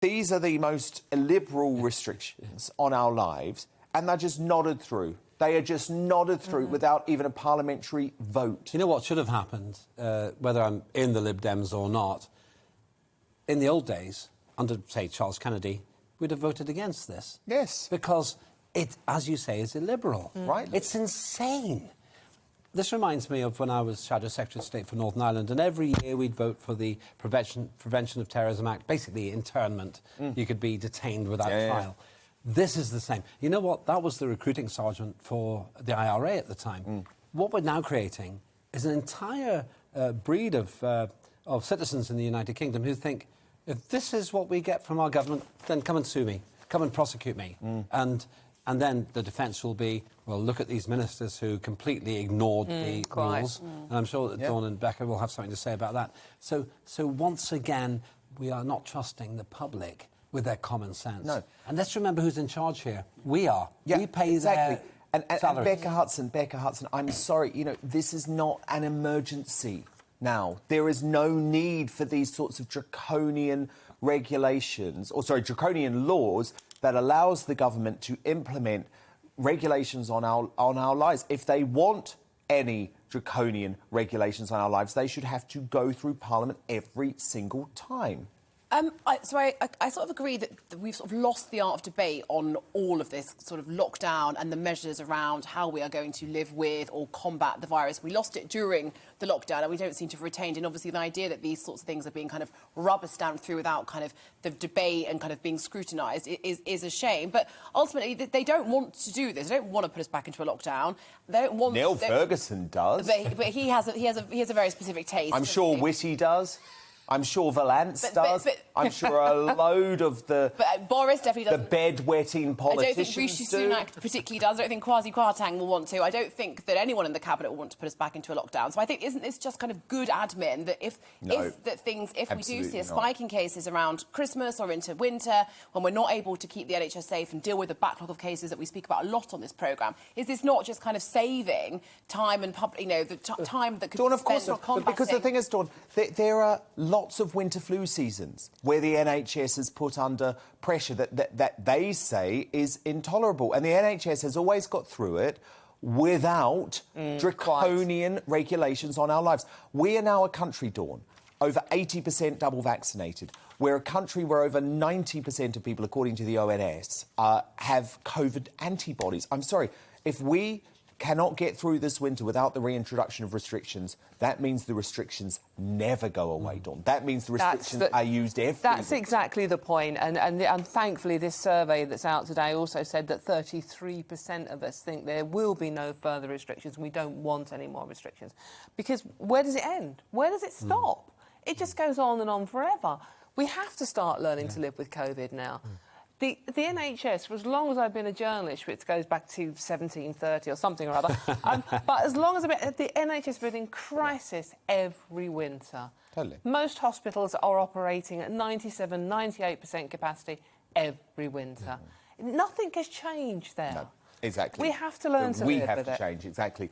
these are the most illiberal restrictions on our lives, and they're just nodded through. They are just nodded through without even a parliamentary vote. You know what should have happened, whether I'm in the Lib Dems or not? In the old days, under, say, Charles Kennedy, we'd have voted against this. Yes. Because it, as you say, is illiberal. Right. It's insane. This reminds me of when I was Shadow Secretary of State for Northern Ireland, and every year we'd vote for the Prevention of Terrorism Act, basically internment. You could be detained without trial. This is the same. You know what? That was the recruiting sergeant for the IRA at the time. What we're now creating is an entire breed of citizens in the United Kingdom who think, if this is what we get from our government, then come and sue me, come and prosecute me. And then the defence will be, well, look at these ministers who completely ignored the rules. And I'm sure that Dawn and Becca will have something to say about that. So once again, we are not trusting the public with their common sense. No. And let's remember who's in charge here. We are. Yeah, we pay exactly. their And salaries. Becca Hudson, I'm sorry, you know, this is not an emergency now. There is no need for these sorts of draconian regulations, or sorry, draconian laws that allows the government to implement regulations on our lives. If they want any draconian regulations on our lives, they should have to go through Parliament every single time. I sort of agree that we've sort of lost the art of debate on all of this sort of lockdown and the measures around how we are going to live with or combat the virus. We lost it during the lockdown and we don't seem to have retained. And obviously the idea that these sorts of things are being kind of rubber stamped through without kind of the debate and kind of being scrutinised is a shame. But ultimately they don't want to do this. They don't want to put us back into a lockdown. They don't want. Neil Ferguson does. But he has a very specific taste. I'm sure Whitty does. I'm sure Valance does. I'm sure a load of the... But Boris definitely doesn't. The bed-wetting politicians I don't think Rishi Sunak particularly does. I don't think Kwasi Kwarteng will want to. I don't think that anyone in the cabinet will want to put us back into a lockdown. So I think, isn't this just kind of good admin that if we do see a spike in cases around Christmas or into winter, when we're not able to keep the NHS safe and deal with the backlog of cases that we speak about a lot on this programme, is this not just kind of saving time and time that could Dawn, be of course spent not. combating? Because the thing is, Dawn, there are lots of winter flu seasons where the NHS is put under pressure that they say is intolerable. And the NHS has always got through it without draconian regulations on our lives. We are now a country, Dawn, over 80% double vaccinated. We're a country where over 90% of people, according to the ONS, have COVID antibodies. I'm sorry, if we cannot get through this winter without the reintroduction of restrictions, that means the restrictions never go away, Dawn. That means the restrictions are used every That's week. exactly the point. And thankfully, this survey that's out today also said that 33% of us think there will be no further restrictions. We don't want any more restrictions. Because where does it end? Where does it stop? It just goes on and on forever. We have to start learning to live with COVID now. The NHS, for as long as I've been a journalist, which goes back to 1730 or something or other, but as long as I've been, the NHS has been in crisis every winter. Totally. Most hospitals are operating at 97, 98% capacity every winter. Nothing has changed there. No, exactly. We have to learn to live with it. We have to change, exactly.